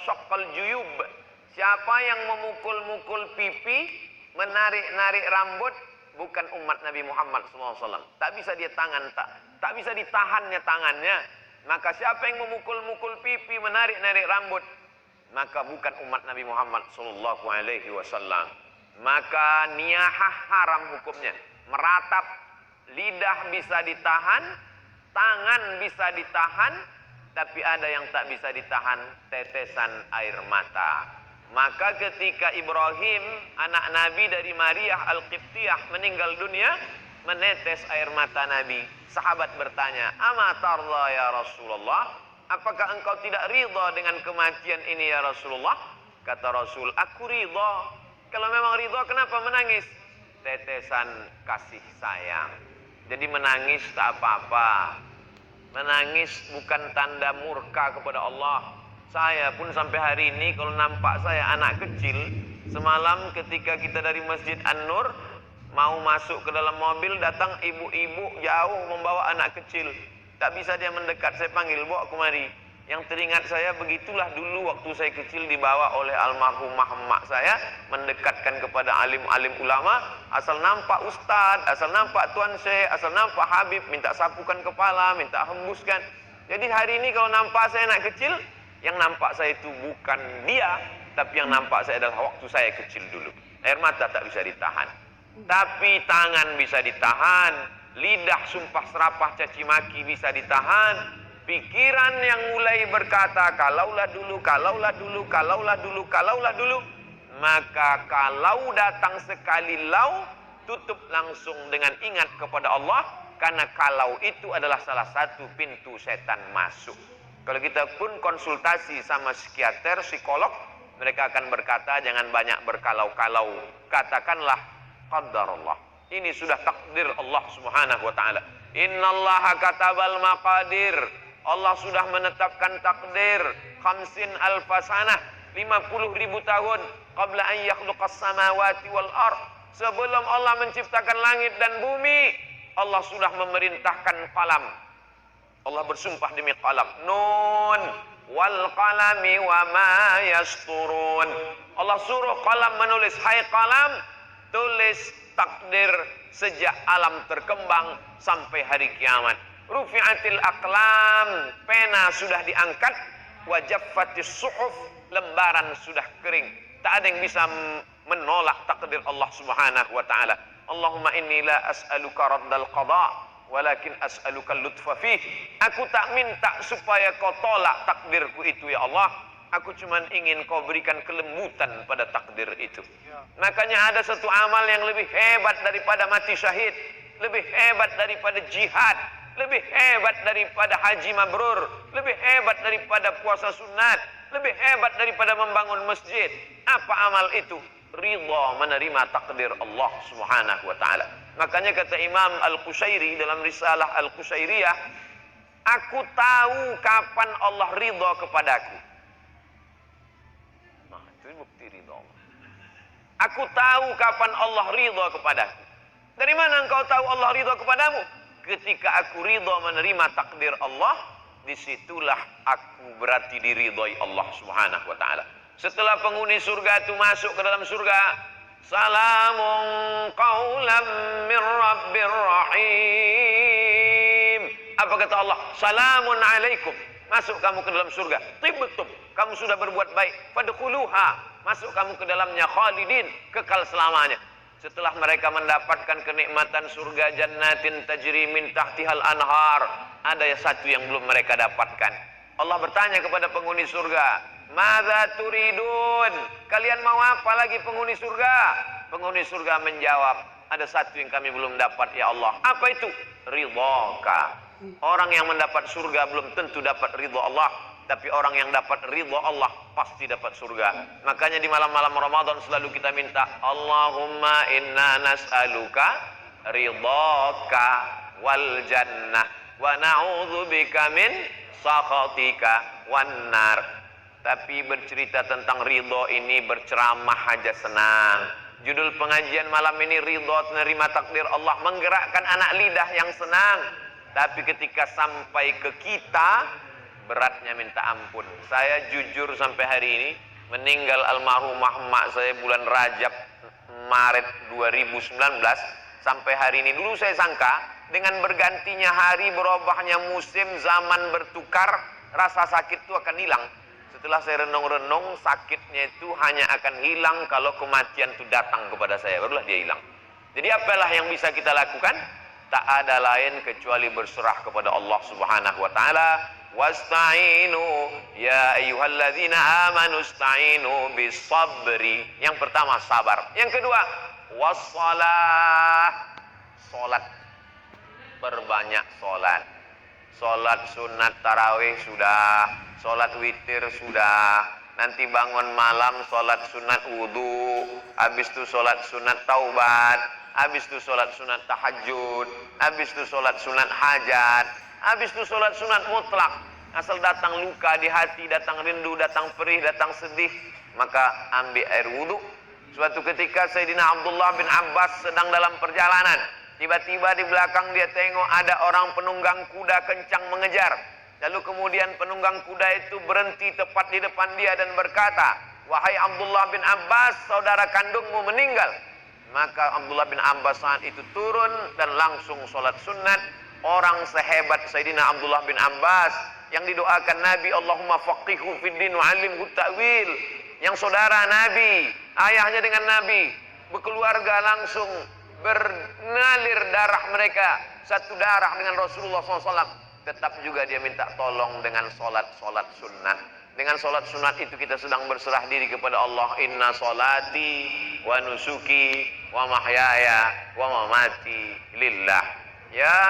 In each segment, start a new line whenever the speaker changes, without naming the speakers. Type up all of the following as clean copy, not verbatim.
syaqqal juyub. Siapa yang memukul-mukul pipi, menarik-narik rambut, bukan umat Nabi Muhammad SAW. Tak bisa dia tak bisa ditahannya tangannya. Maka siapa yang memukul-mukul pipi, menarik-narik rambut, maka bukan umat Nabi Muhammad SAW. Maka niyahah haram hukumnya. Meratap, lidah bisa ditahan, tangan bisa ditahan, tapi ada yang tak bisa ditahan, tetesan air mata. Maka ketika Ibrahim, anak Nabi dari Maria Al-Qibtiyah, meninggal dunia, menetes air mata Nabi. Sahabat bertanya, "Ama tarla ya Rasulullah? Apakah engkau tidak ridha dengan kematian ini ya Rasulullah?" Kata Rasul, "Aku ridha." Kalau memang ridha, kenapa menangis? Tetesan kasih sayang. Jadi menangis tak apa-apa. Menangis bukan tanda murka kepada Allah. Saya pun sampai hari ini kalau nampak saya anak kecil, semalam ketika kita dari Masjid An-Nur mau masuk ke dalam mobil, datang ibu-ibu jauh membawa anak kecil. Tak bisa dia mendekat, saya panggil, "Bawa kemari." Yang teringat saya, begitulah dulu waktu saya kecil dibawa oleh almarhumah emak saya, mendekatkan kepada alim-alim ulama, asal nampak ustaz, asal nampak tuan syekh, asal nampak habib, minta sapukan kepala, minta hembuskan. Jadi hari ini kalau nampak saya anak kecil, yang nampak saya itu bukan dia, tapi yang nampak saya adalah waktu saya kecil dulu. Air mata tak bisa ditahan, tapi tangan bisa ditahan, lidah sumpah serapah caci maki bisa ditahan. Pikiran yang mulai berkata, kalaulah dulu, kalaulah dulu, kalaulah dulu, kalaulah dulu. Maka kalau datang sekali lau, tutup langsung dengan ingat kepada Allah. Karena kalau itu adalah salah satu pintu setan masuk. Kalau kita pun konsultasi sama psikiater, psikolog, mereka akan berkata, jangan banyak berkalau-kalau. Katakanlah, qadarullah. Ini sudah takdir Allah subhanahu wa ta'ala. Innallaha katabal maqadir. Allah sudah menetapkan takdir. Khamsin alfasanah, 50.000 tahun. Qabla an yakhluqas samawati wal ard. Sebelum Allah menciptakan langit dan bumi, Allah sudah memerintahkan qalam. Allah bersumpah demi qalam. Nun wal qalami wa ma yasturun. Allah suruh qalam menulis. Hai qalam, tulis takdir sejak alam terkembang sampai hari kiamat. Rufi'atil aqlam, pena sudah diangkat. Wajaffatis suhuf, lembaran sudah kering. Tak ada yang bisa menolak takdir Allah subhanahu wa ta'ala. Allahumma inni la as'aluka raddal qada, walakin as'aluka lutfa fih. Aku tak minta supaya kau tolak takdirku itu ya Allah. Aku cuma ingin kau berikan kelembutan pada takdir itu. Makanya ada satu amal yang lebih hebat daripada mati syahid, lebih hebat daripada jihad, lebih hebat daripada haji mabrur, lebih hebat daripada puasa sunat, lebih hebat daripada membangun masjid. Apa amal itu? Ridha menerima takdir Allah subhanahu wa ta'ala. Makanya kata Imam Al-Qushairi dalam risalah Al-Qushairiyah, aku tahu kapan Allah ridha kepadaku. Nah, itu bukti ridha Allah. Aku tahu kapan Allah ridha kepadaku. Dari mana engkau tahu Allah ridha kepadamu? Ketika aku ridha menerima takdir Allah, disitulah aku berarti diridhai Allah subhanahu wa ta'ala. Setelah penghuni surga itu masuk ke dalam surga, salamun qawlam min rabbir rahim. Apa kata Allah? Salamun alaikum. Masuk kamu ke dalam surga. Tibtum, kamu sudah berbuat baik. Fadkhuluha, masuk kamu ke dalamnya khalidin, kekal selamanya. Setelah mereka mendapatkan kenikmatan surga, jannatin tajri min tahtihal anhar, ada satu yang belum mereka dapatkan. Allah bertanya kepada penghuni surga, madza turidun? Kalian mau apa lagi penghuni surga? Penghuni surga menjawab, ada satu yang kami belum dapat ya Allah. Apa itu? Ridhaka. Orang yang mendapat surga belum tentu dapat ridha Allah, tapi orang yang dapat ridha Allah pasti dapat surga. Makanya di malam-malam Ramadan selalu kita minta, Allahumma inna nas'aluka ridhaka wal jannah wa na'udzubika min sakhatika wan nar. Tapi bercerita tentang ridha ini berceramah aja senang. Judul pengajian malam ini ridha menerima takdir Allah, menggerakkan anak lidah yang senang. Tapi ketika sampai ke kita, beratnya minta ampun. Saya jujur sampai hari ini, meninggal almarhumah mak saya bulan Rajab Maret 2019, sampai hari ini dulu saya sangka dengan bergantinya hari, berubahnya musim, zaman bertukar, rasa sakit itu akan hilang. Setelah saya renung-renung, sakitnya itu hanya akan hilang kalau kematian itu datang kepada saya, barulah dia hilang. Jadi apalah yang bisa kita lakukan? Tak ada lain kecuali berserah kepada Allah Subhanahu wa taala. Wasta'inu ya ayyuhalladzina amanu ista'inu bis-sabri. Yang pertama sabar. Yang kedua wassalah. Salat. Perbanyak salat. Salat sunat tarawih sudah, salat witir sudah. Nanti bangun malam salat sunat wudu, habis itu salat sunat taubat, habis itu salat sunat tahajud, habis itu salat sunat hajat, habis itu salat sunat mutlak. Asal datang luka di hati, datang rindu, datang perih, datang sedih, maka ambil air wudu. Suatu ketika Sayyidina Abdullah bin Abbas sedang dalam perjalanan, tiba-tiba di belakang dia tengok ada orang penunggang kuda kencang mengejar. Lalu kemudian penunggang kuda itu berhenti tepat di depan dia dan berkata, "Wahai Abdullah bin Abbas, saudara kandungmu meninggal." Maka Abdullah bin Abbas saat itu turun dan langsung sholat sunat. Orang sehebat Sayyidina Abdullah bin Abbas yang didoakan Nabi, Allahumma faqihu fid din wa 'allimhu ta'wil. Yang saudara Nabi, ayahnya dengan Nabi, berkeluarga langsung bernalir darah mereka satu darah dengan Rasulullah SAW. Tetap juga dia minta tolong dengan solat sunnah. Dengan solat sunat itu kita sedang berserah diri kepada Allah. Inna solati wa nusuki wa mahyaya wa mamati lillah. Ya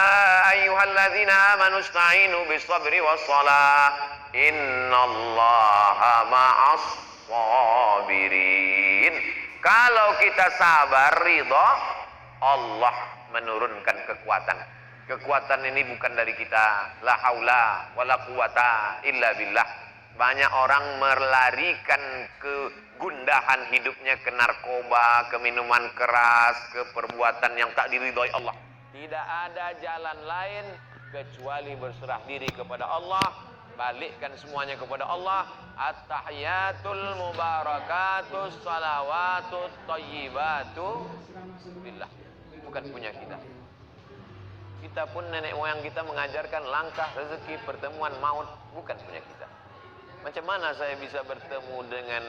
ayyuhalladzina amanu ista'inu bis sabri was salah. Innallaha ma'as sabirin. Kalau kita sabar, ridha, Allah menurunkan kekuatan. Kekuatan ini bukan dari kita. La haula wala quwata illa billah. Banyak orang melarikan kegundahan hidupnya ke narkoba, ke minuman keras, ke perbuatan yang tak diridhoi Allah. Tidak ada jalan lain kecuali berserah diri kepada Allah. Balikkan semuanya kepada Allah. At-tahiyatul mubarakatus salawatut thayyibatu billah. Bukan punya kita. Kita pun nenek moyang kita mengajarkan langkah rezeki, pertemuan maut, bukan punya kita. Macam mana saya bisa bertemu dengan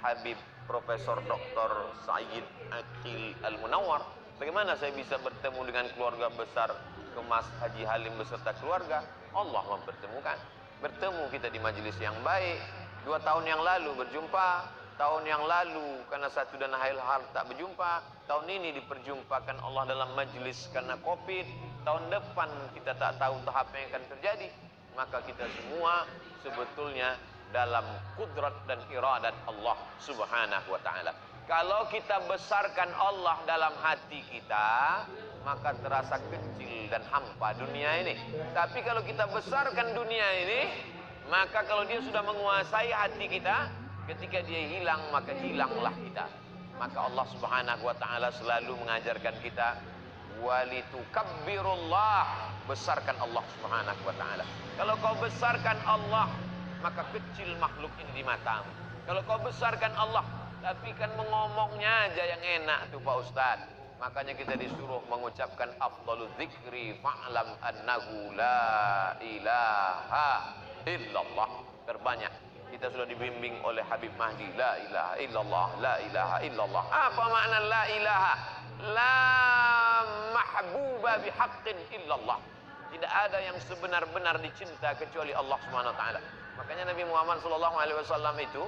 Habib Profesor Dr. Sayyid Aqil Al-Munawwar? Bagaimana saya bisa bertemu dengan keluarga besar Kemas Haji Halim beserta keluarga? Allah mempertemukan. Bertemu kita di majelis yang baik. 2 tahun yang lalu berjumpa. Tahun yang lalu karena satu dan lain hal tak berjumpa. Tahun ini diperjumpakan Allah dalam majlis karena Covid. Tahun depan kita tak tahu tahap yang akan terjadi. Maka kita semua sebetulnya dalam kudrat dan iradat Allah Subhanahu wa ta'ala. Kalau kita besarkan Allah dalam hati kita, maka terasa kecil dan hampa dunia ini. Tapi kalau kita besarkan dunia ini, maka kalau dia sudah menguasai hati kita, ketika dia hilang, maka hilanglah kita. Maka Allah Subhanahu wa ta'ala selalu mengajarkan kita, walitukabbirullah, besarkan Allah Subhanahu wa ta'ala. Kalau kau besarkan Allah, maka kecil makhluk ini di matamu. Kalau kau besarkan Allah, tapi kan mengomongnya aja yang enak tuh Pak Ustaz. Makanya kita disuruh mengucapkan afdalul dzikri fa'lam annahu la ilaha illallah. Terbanyak kita sudah dibimbing oleh Habib Mahdi, la ilaha illallah, la ilaha illallah. Apa makna la ilaha? La mahbuba bihaqqin illallah. Tidak ada yang sebenar-benar dicinta kecuali Allah Subhanahu wa taala. Makanya Nabi Muhammad sallallahu alaihi wasallam itu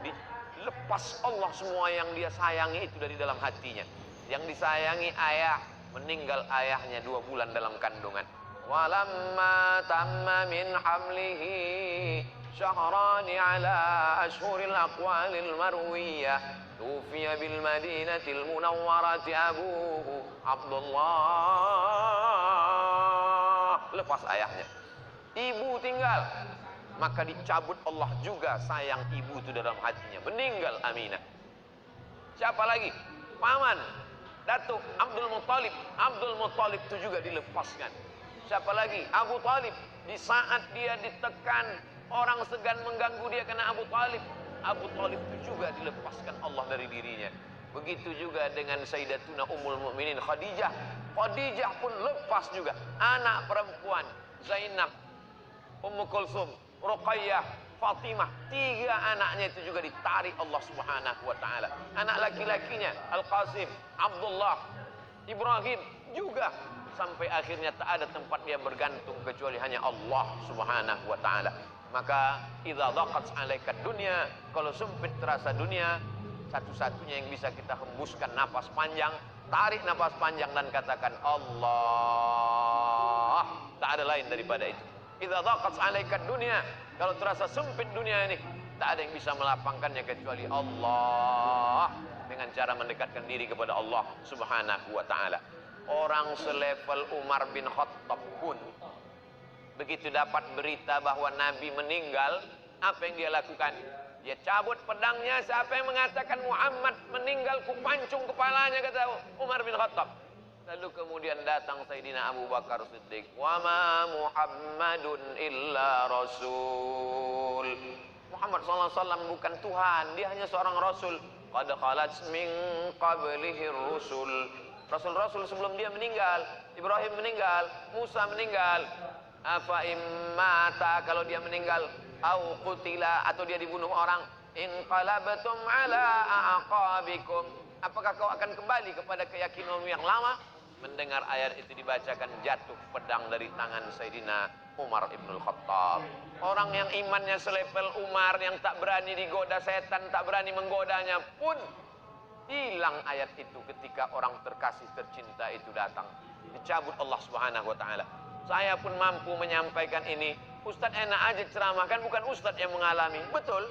dilepas Allah semua yang dia sayangi itu dari dalam hatinya. Yang disayangi ayah, meninggal ayahnya 2 bulan dalam kandungan. Walamma tamma min hamlihi syahrani ala ashhuril aqwalil marwiyah tufiya bil madinatil munawwarati abuhu Abdullah. Lepas ayahnya, ibu tinggal, maka dicabut Allah juga sayang ibu itu dalam hatinya. Meninggal Aminah. Siapa lagi? Paman Datuk Abdul Muttalib. Abdul Muttalib itu juga dilepaskan. Siapa lagi? Abu Talib. Di saat dia ditekan, orang segan mengganggu dia karena Abu Talib. Abu Talib itu juga dilepaskan Allah dari dirinya. Begitu juga dengan Sayyidatuna Ummul Mukminin Khadijah. Khadijah pun lepas juga. Anak perempuan Zainab, Ummu Kulsum, Ruqayyah, Fatimah, 3 anaknya itu juga ditarik Allah Subhanahu wa taala. Anak laki-lakinya Al-Qasim, Abdullah, Ibrahim juga, sampai akhirnya tak ada tempat dia bergantung kecuali hanya Allah Subhanahu wa taala. Maka idza dhaqat 'alaika dunya, kalau sempit terasa dunia, satu-satunya yang bisa kita hembuskan napas panjang, tarik napas panjang dan katakan Allah. Tak ada lain daripada itu. Idza dhaqat 'alaika dunya, kalau terasa sempit dunia ini, tak ada yang bisa melapangkannya kecuali Allah, dengan cara mendekatkan diri kepada Allah Subhanahu wa taala. Orang selevel Umar bin Khattab pun begitu dapat berita bahwa Nabi meninggal, apa yang dia lakukan? Dia cabut pedangnya. Siapa yang mengatakan Muhammad meninggal, ku pancung kepalanya, kata Umar bin Khattab. Lalu kemudian datang Sayyidina Abu Bakar Siddiq. Wa ma Muhammadun illa rasul. Muhammad SAW bukan Tuhan, dia hanya seorang rasul. Qad khalat min qablihi rusul. Rasul-rasul sebelum dia meninggal, Ibrahim meninggal, Musa meninggal. Afa immata, kalau dia meninggal, au qutila, atau dia dibunuh orang, inqalabtum ala aqabikum, apakah kau akan kembali kepada keyakinanmu yang lama? Mendengar ayat itu dibacakan, jatuh pedang dari tangan Sayyidina Umar ibnul Khattab. Orang yang imannya selevel Umar, yang tak berani digoda setan, tak berani menggodanya pun, hilang ayat itu ketika orang terkasih tercinta itu datang. Dicabut Allah Subhanahu wa taala. Saya pun mampu menyampaikan ini. Ustadz enak aja ceramah, kan bukan Ustadz yang mengalami. Betul.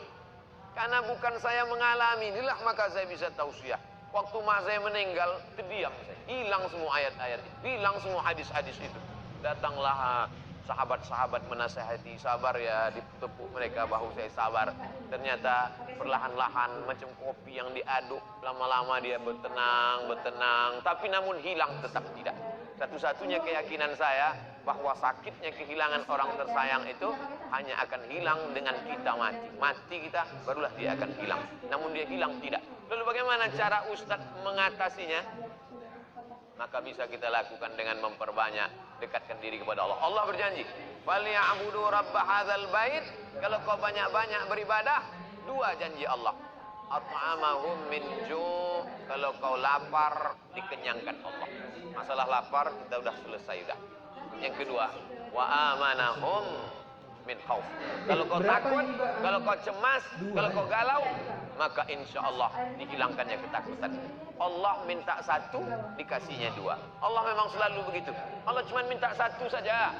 Karena bukan saya mengalami, inilah maka saya bisa tausiah. Waktu mak saya meninggal, terdiam saya. Hilang semua ayat-ayat itu, hilang semua hadis-hadis itu. Datanglah sahabat-sahabat menasihati, sabar ya, ditepuk mereka bahu saya, sabar. Ternyata perlahan-lahan macam kopi yang diaduk, lama-lama dia bertenang, tapi namun hilang tetap tidak. Satu-satunya keyakinan saya bahwa sakitnya kehilangan orang tersayang itu hanya akan hilang dengan kita mati. Mati kita, barulah dia akan hilang. Namun dia hilang tidak. Lalu bagaimana cara Ustadz mengatasinya? Maka bisa kita lakukan dengan memperbanyak dekatkan diri kepada Allah. Allah berjanji, "Falyabudu rabb hadzal bait." Kalau kau banyak-banyak beribadah, 2 janji Allah. At'amahum min ju', kalau kau lapar dikenyangkan Allah. Masalah lapar kita udah selesai dah. Yang kedua, wa amanahum min khauf. Kalau kau takut, kalau kau cemas, kalau kau galau, maka insya Allah dihilangkannya ketakutan. Allah minta 1, dikasihnya 2. Allah memang selalu begitu. Allah cuma minta 1 saja.